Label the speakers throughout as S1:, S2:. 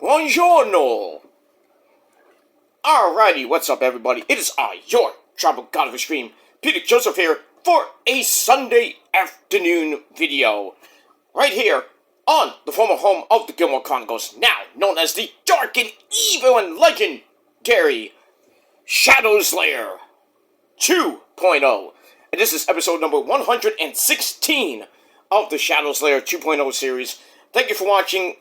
S1: Buongiorno! Alrighty, what's up everybody? It is I, your Tribal God of Extreme, Peter Joseph here, for a Sunday afternoon video. Right here, on the former home of the Gilmore Chronicles, now known as the dark and evil and legendary Shadow's Lair 2.0. And this is episode number 116 of the Shadow's Lair 2.0 series. Thank you for watching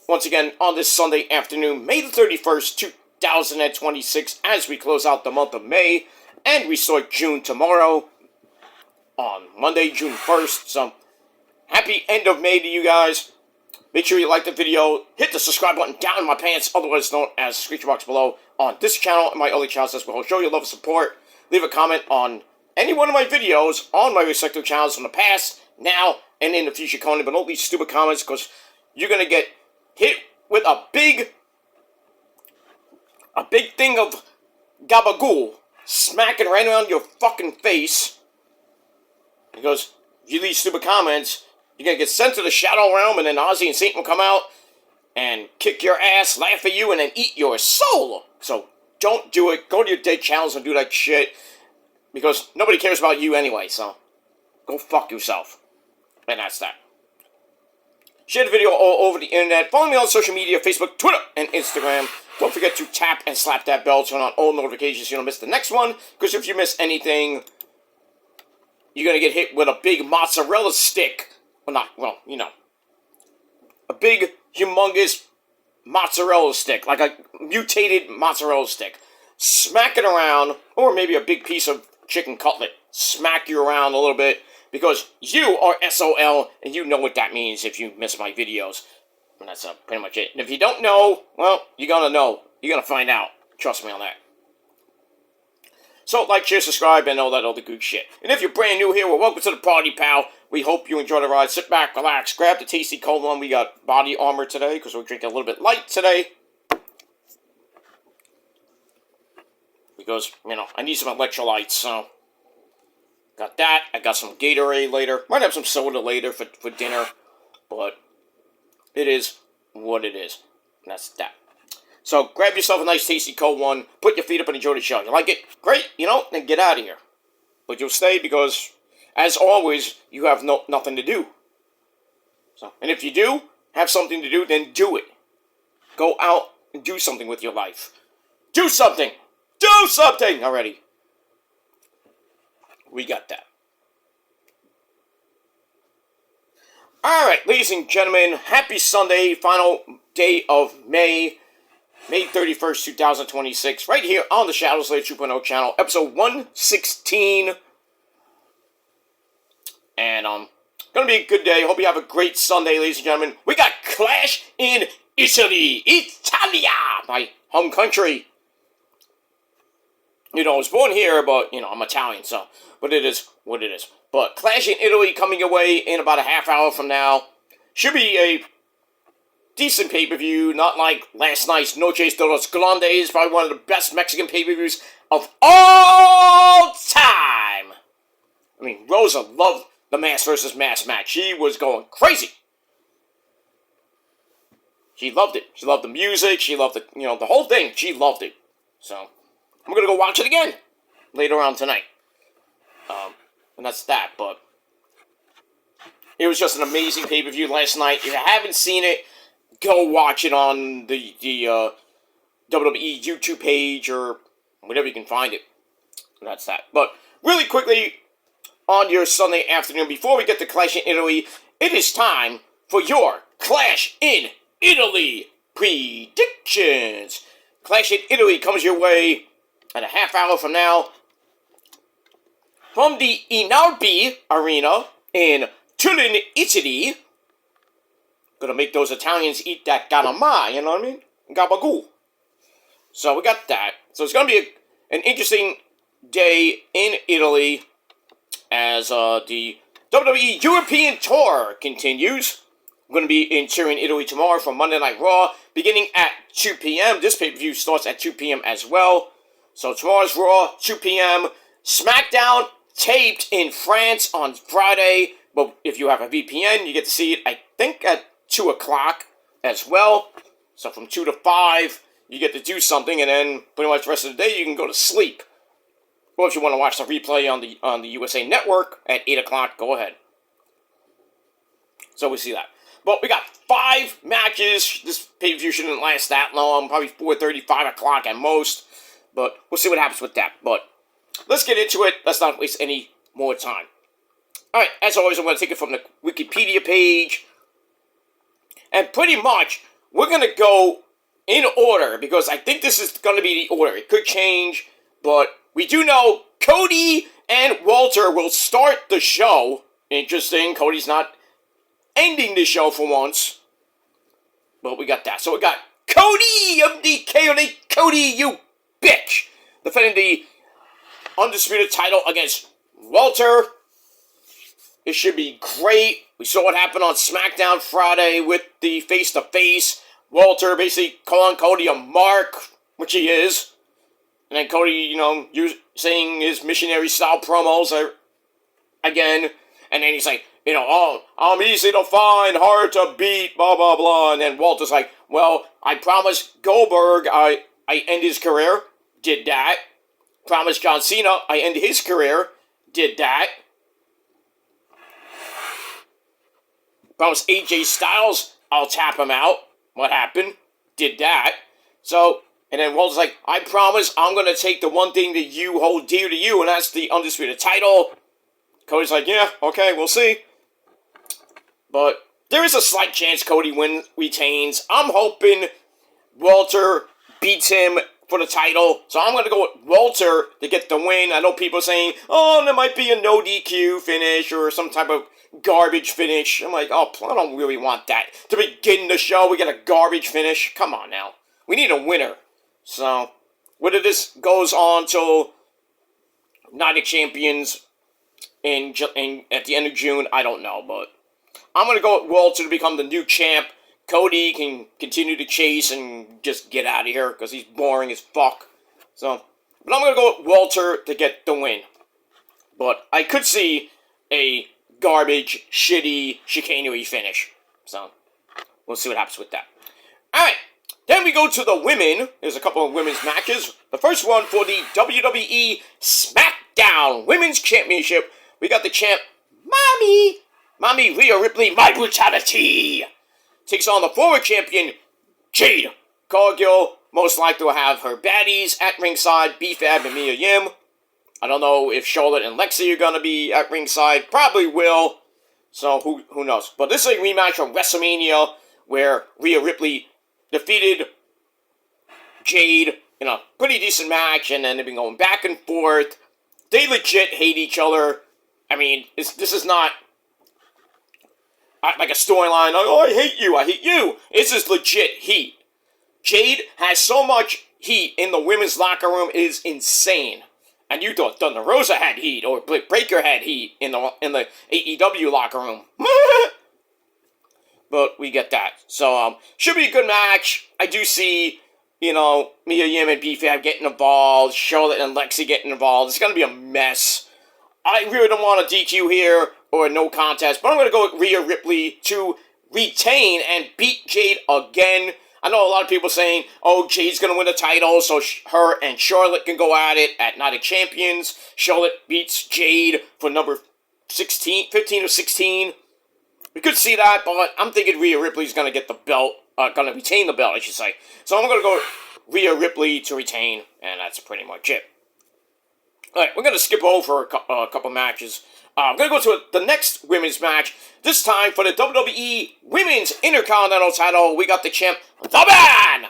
S1: once again on this Sunday afternoon, May the 31st, 2026, as we close out the month of May, and we start June tomorrow, on Monday, June 1st, so happy end of May to you guys. Make sure you like the video, hit the subscribe button down in my pants, otherwise known as the screen box below, on this channel and my other channels as well. Show your love and support, leave a comment on any one of my videos on my respective channels from the past, now, and in the future coming, but don't leave stupid comments, because you're going to get hit with a big thing of gabagool smacking right around your fucking face. Because if you leave stupid comments, you're going to get sent to the Shadow Realm, and then Ozzy and Satan will come out and kick your ass, laugh at you, and then eat your soul. So don't do it. Go to your dead channels and do that shit. Because nobody cares about you anyway, so go fuck yourself. And that's that. Share the video all over the internet. Follow me on social media, Facebook, Twitter, and Instagram. Don't forget to tap and slap that bell, turn on all notifications so you don't miss the next one. Because if you miss anything, you're going to get hit with a big mozzarella stick. A big, humongous mozzarella stick. Like a mutated mozzarella stick. Smack it around, or maybe a big piece of chicken cutlet. Smack you around a little bit. Because you are SOL, and you know what that means if you miss my videos. And that's pretty much it. And if you don't know, well, you're gonna know. You're gonna find out. Trust me on that. So, like, share, subscribe, and all that other good shit. And if you're brand new here, well, welcome to the party, pal. We hope you enjoy the ride. Sit back, relax, grab the tasty cold one. We got body armor today, because we're drinking a little bit light today. Because, I need some electrolytes, so... Got that. I got some Gatorade later. Might have some soda later for dinner. But it is what it is. And that's that. So grab yourself a nice tasty cold one. Put your feet up and enjoy the show. You like it? Great. Then get out of here. But you'll stay because, as always, you have nothing to do. So, and if you do have something to do, then do it. Go out and do something with your life. Do something! Do something already! We got that. Alright, ladies and gentlemen, happy Sunday, final day of May 31st, 2026, right here on the Shadow's Lair 2.0 channel, episode 116. And, gonna be a good day. Hope you have a great Sunday, ladies and gentlemen. We got Clash in Italy, Italia, my home country. I was born here, but, I'm Italian, so... But it is what it is. But Clash in Italy coming away in about a half hour from now. Should be a decent pay-per-view, not like last night's Noches de los Grandes, probably one of the best Mexican pay-per-views of all time. Rosa loved the mask versus mask match. She was going crazy. She loved it. She loved the music. She loved the, the whole thing. She loved it. So, I'm going to go watch it again later on tonight. And that's that, but it was just an amazing pay-per-view last night. If you haven't seen it, go watch it on the WWE YouTube page or whatever you can find it. And that's that. But really quickly, on your Sunday afternoon, before we get to Clash in Italy, it is time for your Clash in Italy predictions. Clash in Italy comes your way in a half hour from now, from the Inarbi Arena in Turin, Italy. Gonna make those Italians eat that ganama, you know what I mean? Gabagool. So we got that. So it's gonna be an interesting day in Italy as the WWE European Tour continues. I'm gonna be in Turin, Italy tomorrow for Monday Night Raw, beginning at 2 p.m. This pay-per-view starts at 2 p.m. as well. So tomorrow's Raw, 2 p.m. SmackDown taped in France on Friday, but if you have a VPN, you get to see it, I think, at 2 o'clock as well. So from 2 to 5, you get to do something, and then pretty much the rest of the day you can go to sleep. Or if you want to watch the replay on the USA Network at 8 o'clock, go ahead. So we see that. But we got 5 matches. This pay-per-view shouldn't last that long. Probably 4:30, 5 o'clock at most. But we'll see what happens with that. But let's get into it. Let's not waste any more time. Alright, as always, I'm going to take it from the Wikipedia page. And pretty much, we're going to go in order, because I think this is going to be the order. It could change, but we do know Cody and Walter will start the show. Interesting, Cody's not ending the show for once. But we got that. So we got Cody, MDK, Cody, you bitch! Defending the undisputed title against Walter. It should be great. We saw what happened on SmackDown Friday with the face-to-face. Walter basically calling Cody a mark, which he is. And then Cody, saying his missionary-style promos again. And then he's like, oh, I'm easy to find, hard to beat, blah, blah, blah. And then Walter's like, well, I promised Goldberg I end his career. Did that. Promised John Cena I end his career. Did that. Promised AJ Styles I'll tap him out. What happened? Did that. So, and then Walter's like, I promise I'm going to take the one thing that you hold dear to you, and that's the undisputed title. Cody's like, yeah, okay, we'll see. But there is a slight chance Cody retains. I'm hoping Walter beats him for the title. So I'm going to go with Walter to get the win. I know people are saying, oh, there might be a no DQ finish or some type of garbage finish. I'm like, oh, I don't really want that. To begin the show, we get a garbage finish. Come on now. We need a winner. So, whether this goes on till Night of Champions at the end of June, I don't know. But I'm going to go with Walter to become the new champ. Cody can continue to chase and just get out of here because he's boring as fuck. So, but I'm going to go with Walter to get the win. But I could see a garbage, shitty, chicanery finish. So, we'll see what happens with that. Alright, then we go to the women. There's a couple of women's matches. The first one for the WWE SmackDown Women's Championship. We got the champ, Mommy Rhea Ripley, My Brutality. Takes on the former champion, Jade Cargill. Most likely will have her baddies at ringside, B-Fab and Mia Yim. I don't know if Charlotte and Lexi are going to be at ringside. Probably will. So, who knows. But this is a rematch from WrestleMania where Rhea Ripley defeated Jade in a pretty decent match. And then they've been going back and forth. They legit hate each other. I mean, this is not like a storyline. Oh, I hate you. This is legit heat. Jade has so much heat in the women's locker room. It is insane. And you thought Thunder Rosa had heat, or Britt Baker had heat in the AEW locker room. But we get that. So, should be a good match. I do see, Mia Yim and B-Fab getting involved, Charlotte and Lexi getting involved. It's going to be a mess. I really don't want a DQ here, or a no contest, but I'm going to go with Rhea Ripley to retain and beat Jade again. I know a lot of people saying, oh, Jade's going to win the title, so her and Charlotte can go at it at Night of Champions. Charlotte beats Jade for number 15 or 16. We could see that, but I'm thinking Rhea Ripley's going to get the belt, going to retain the belt, I should say. So I'm going to go with Rhea Ripley to retain, and that's pretty much it. Alright, we're going to skip over a couple matches. I'm going to go to the next women's match. This time for the WWE Women's Intercontinental title, we got the champ, The Man!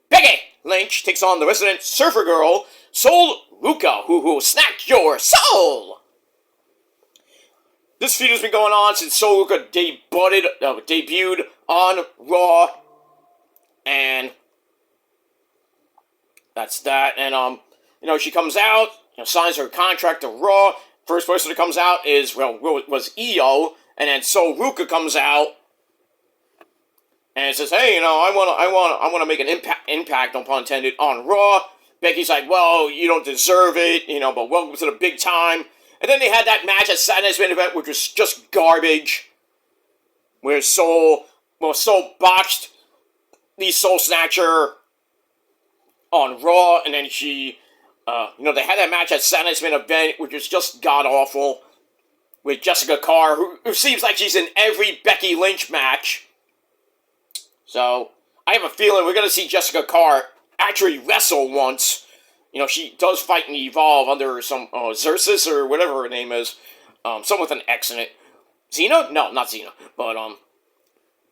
S1: Becky Lynch takes on the resident surfer girl, Sol Ruca, who will snatch your soul! This feud has been going on since Sol Ruca debuted on Raw. And that's that. And, she comes out, signs her contract to Raw. First person that comes out was Io, and then Sol Ruca comes out and says, "Hey, I want to make an impact, no pun intended, on Raw." Becky's like, "Well, you don't deserve it, but welcome to the big time." And then they had that match at Saturday Night's Main Event, which was just garbage, where Sol botched the Soul Snatcher on Raw, and then she, they had that match at Saturday's main event, which was just god-awful, with Jessica Carr, who seems like she's in every Becky Lynch match. So, I have a feeling we're going to see Jessica Carr actually wrestle once. She does fight in Evolve under some Xerxes or whatever her name is. Someone with an X in it. Xena? No, not Xena. But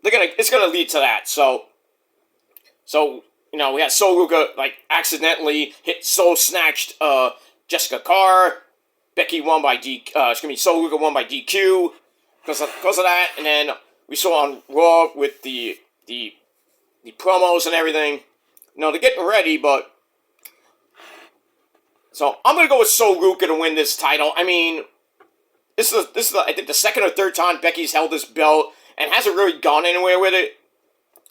S1: it's gonna lead to that. So we had Sol Ruka accidentally hit Soul Snatched Jessica Carr. Becky won by Sol Ruka won by DQ because of that. And then we saw on Raw with the promos and everything. They're getting ready, but. So, I'm going to go with Sol Ruka to win this title. I mean, this is I think, the second or third time Becky's held this belt and hasn't really gone anywhere with it.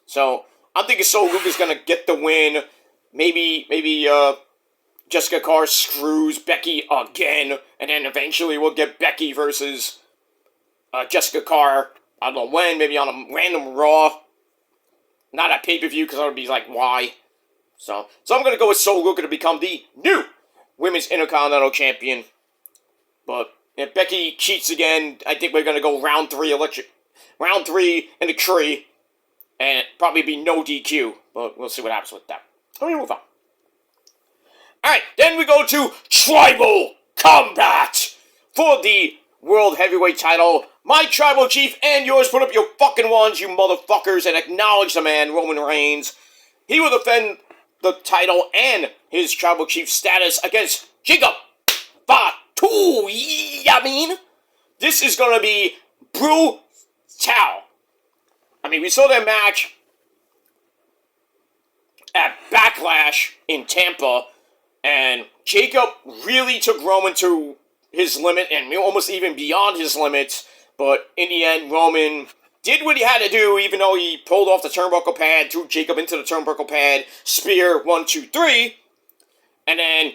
S1: So, I'm thinking Sol Ruka's going to get the win. Maybe Jessica Carr screws Becky again, and then eventually we'll get Becky versus Jessica Carr. I don't know when, maybe on a random Raw. Not a pay-per-view, because I would be like, why? So I'm going to go with Sol Ruka to become the new Women's Intercontinental Champion. But if Becky cheats again, I think we're going to go round 3 in the tree. And probably be no DQ. But we'll see what happens with that. Let me move on. Alright, then we go to Tribal Combat for the World Heavyweight title. My Tribal Chief and yours, put up your fucking ones, you motherfuckers, and acknowledge the man, Roman Reigns. He will defend the title and his Tribal Chief status against Jacob Fatu. This is going to be brutal. I mean, we saw their match at Backlash in Tampa, and Jacob really took Roman to his limit, and almost even beyond his limits, but in the end, Roman did what he had to do, even though he pulled off the turnbuckle pad, threw Jacob into the turnbuckle pad, spear, 1, 2, 3, and then,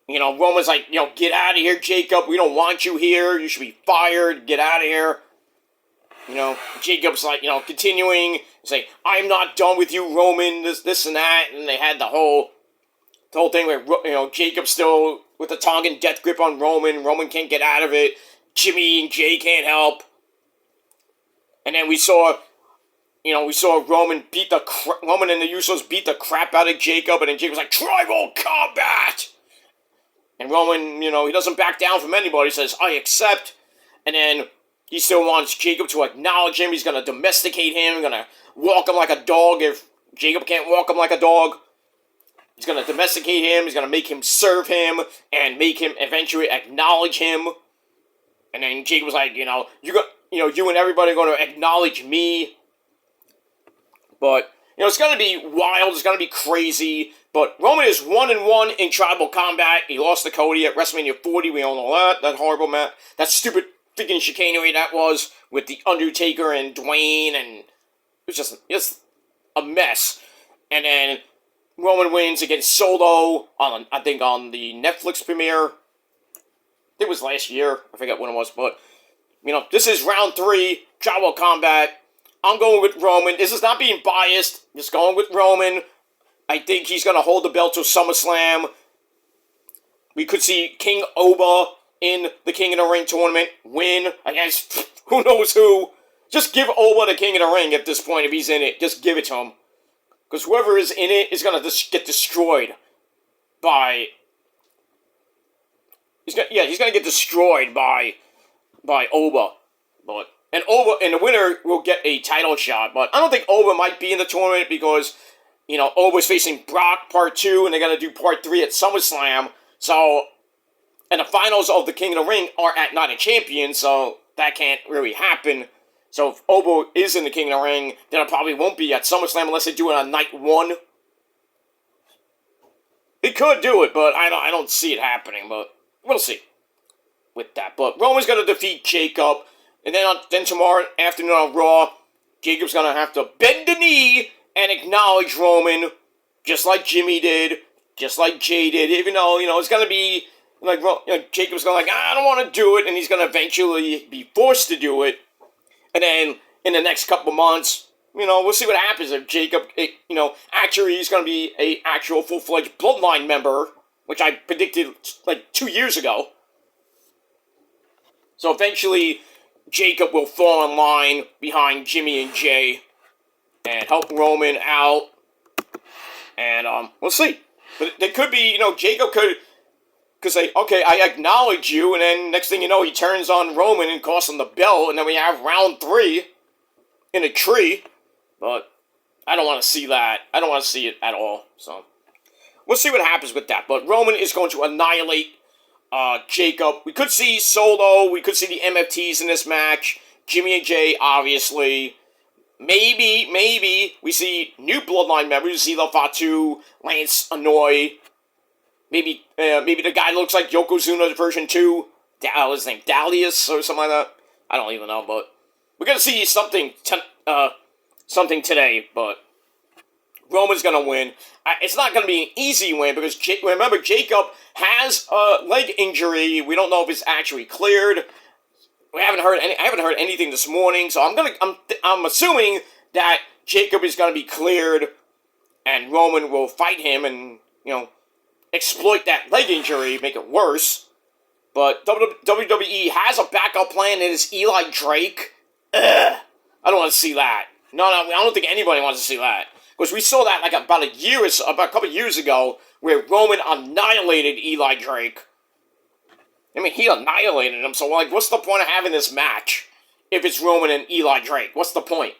S1: Roman's like, get out of here, Jacob, we don't want you here, you should be fired, get out of here. Jacob's like, continuing, say, I'm not done with you, Roman, this and that, and they had the whole thing where, Jacob's still with the Tongan death grip on Roman can't get out of it, Jimmy and Jay can't help. And then we saw Roman and the Usos beat the crap out of Jacob, and then Jacob's like, Tribal Combat! And Roman, he doesn't back down from anybody, he says, I accept, and then he still wants Jacob to acknowledge him, he's gonna domesticate him, gonna walk him like a dog if Jacob can't walk him like a dog. He's gonna domesticate him, he's gonna make him serve him, and make him eventually acknowledge him. And then Jacob was like, you and everybody are going to acknowledge me. But, it's going to be wild. It's going to be crazy. But Roman is 1-1 in Tribal Combat. He lost to Cody at WrestleMania 40. We all know that. That horrible match. That stupid freaking chicanery that was with The Undertaker and Dwayne. And it was just a mess. And then Roman wins against Solo on the Netflix premiere. I think it was last year. I forget when it was, but, this is round 3, Tribal Combat. I'm going with Roman. This is not being biased. Just going with Roman. I think he's going to hold the belt till SummerSlam. We could see King Oba in the King of the Ring tournament win against who knows who. Just give Oba the King of the Ring at this point if he's in it. Just give it to him. Because whoever is in it is going to get destroyed by... He's going to get destroyed by Oba. And the winner will get a title shot. But I don't think Oba might be in the tournament because, Oba's facing Brock Part 2, and they're going to do Part 3 at SummerSlam. So, and the finals of the King of the Ring are at Night of Champions, so that can't really happen. So if Oba is in the King of the Ring, then it probably won't be at SummerSlam unless they do it on night 1. He could do it, but I don't see it happening, but we'll see with that. But Roman's going to defeat Jacob. And then tomorrow afternoon on Raw, Jacob's going to have to bend the knee and acknowledge Roman, just like Jimmy did, just like Jay did. Even though, it's going to be, Jacob's going I don't want to do it, and he's going to eventually be forced to do it. And then, in the next couple months, we'll see what happens if Jacob, actually is going to be a actual full-fledged Bloodline member, which I predicted like 2 years ago. So eventually, Jacob will fall in line behind Jimmy and Jay and help Roman out. And we'll see. But there could be, Jacob could say, okay, I acknowledge you, and then next thing you know, he turns on Roman and costs him the belt, and then we have round 3 in a tree. But I don't want to see that. I don't want to see it at all. So we'll see what happens with that. But Roman is going to annihilate Jacob. We could see Solo. We could see the MFTs in this match. Jimmy and Jay, obviously. Maybe we see new Bloodline members. Zila Fatu, Lance Anoy. Maybe the guy looks like Yokozuna version 2. His name Dalius or something like that. I don't even know, but we're gonna see something today. But Roman's gonna win. It's not gonna be an easy win because remember Jacob has a leg injury. We don't know if it's actually cleared. I haven't heard anything this morning, so I'm assuming that Jacob is gonna be cleared, and Roman will fight him and exploit that leg injury, make it worse. But WWE has a backup plan. It is Eli Drake. I don't want to see that. No, I don't think anybody wants to see that. Because we saw that like about a couple years ago, where Roman annihilated Eli Drake. I mean, he annihilated him, so what's the point of having this match if it's Roman and Eli Drake? What's the point?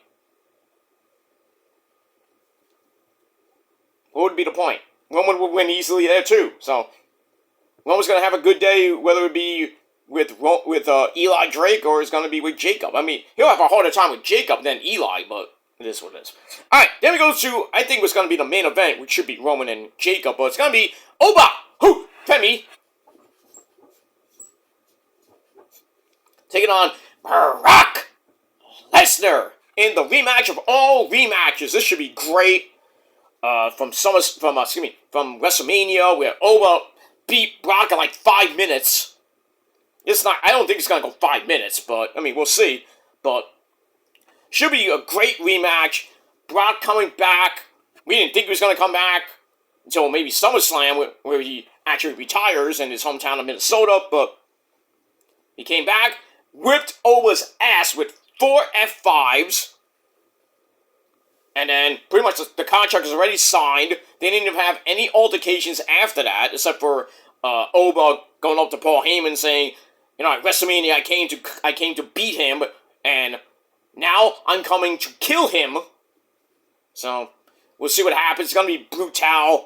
S1: What would be the point? Roman would win easily there too, so Roman's going to have a good day, whether it be with Eli Drake or it's going to be with Jacob. I mean, he'll have a harder time with Jacob than Eli, but it is what it is. Alright, then we go to, I think what's going to be the main event, which should be Roman and Jacob, but it's going to be Oba! Who? Femi! Taking on Brock Lesnar in the rematch of all rematches. This should be great. From WrestleMania, where Oba beat Brock in like 5 minutes. I don't think it's gonna go 5 minutes, but I mean, we'll see. But should be a great rematch. Brock coming back. We didn't think he was gonna come back until maybe SummerSlam, where he actually retires in his hometown of Minnesota. But he came back, whipped Oba's ass with 4 F5s. And then, pretty much, the contract is already signed. They didn't even have any altercations after that, except for Oba going up to Paul Heyman saying, at WrestleMania I came to beat him, and now I'm coming to kill him. So, we'll see what happens. It's going to be brutal. I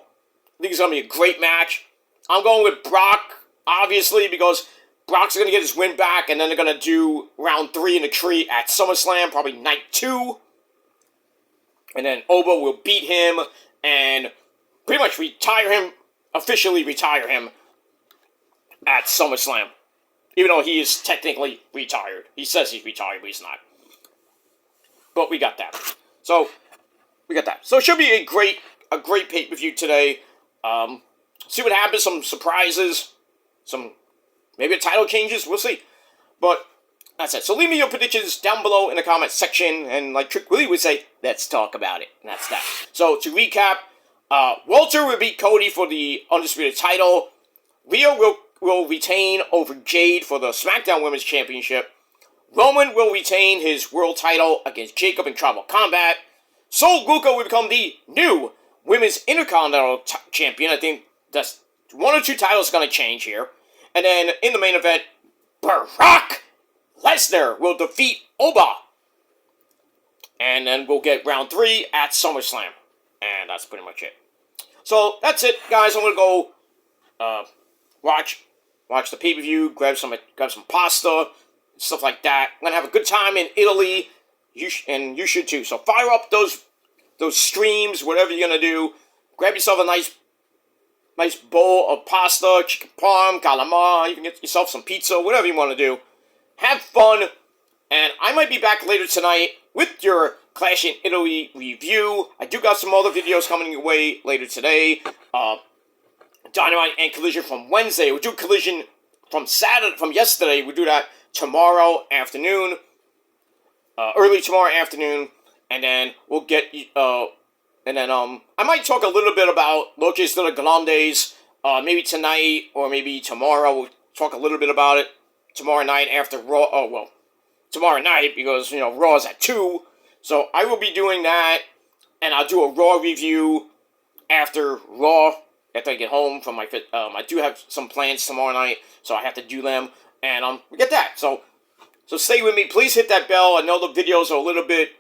S1: think it's going to be a great match. I'm going with Brock, obviously, because Brock's going to get his win back, and then they're going to do round 3 in the tree at SummerSlam, probably night 2. And then Oba will beat him and pretty much officially retire him at SummerSlam. Even though he is technically retired. He says he's retired, but he's not. But we got that. So it should be a great pay-per-view today. See what happens, some surprises, maybe a title changes, we'll see. But that's it. So leave me your predictions down below in the comment section, and like Trick Willie would say, let's talk about it. And that's that. So to recap, Walter will beat Cody for the Undisputed title. Rhea will retain over Jade for the SmackDown Women's Championship. Roman will retain his world title against Jacob in Tribal Combat. Sol Ruca will become the new Women's Intercontinental Champion. I think that's 1 or 2 titles going to change here. And then in the main event, Brock Lesnar will defeat Oba. And then we'll get round 3 at SummerSlam. And that's pretty much it. So that's it, guys. I'm going to go watch the pay-per-view, grab some pasta, stuff like that. I'm going to have a good time in Italy. You should too. So fire up those streams, whatever you're going to do. Grab yourself a nice bowl of pasta, chicken parm, calamari. You can get yourself some pizza, whatever you want to do. Have fun, and I might be back later tonight with your Clash in Italy review. I do got some other videos coming your way later today. Dynamite and Collision from Wednesday. We'll do Collision from yesterday. We'll do that tomorrow afternoon. Early tomorrow afternoon. and then we'll get and then I might talk a little bit about Luchas de los Grandes, maybe tonight or maybe tomorrow. We'll talk a little bit about it tomorrow night after Raw. Oh well, tomorrow night because Raw is at 2, so I will be doing that, and I'll do a Raw review after Raw. After I get home from my I do have some plans tomorrow night, so I have to do them, and we get that. So stay with me. Please hit that bell. I know the videos are a little bit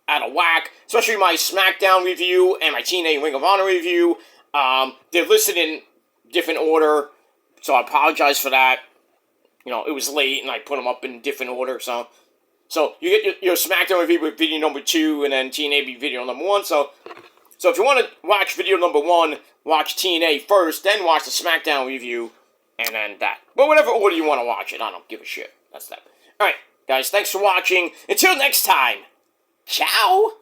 S1: out of whack, especially my SmackDown review and my TNA Ring of Honor review. They're listed in different order, so I apologize for that. It was late, and I put them up in different order, so you get your SmackDown review with video number 2, and then TNA video number 1, so if you want to watch video number 1, watch TNA first, then watch the SmackDown review, and then that. But whatever order you want to watch it, I don't give a shit. That's that. Alright, guys, thanks for watching. Until next time, ciao!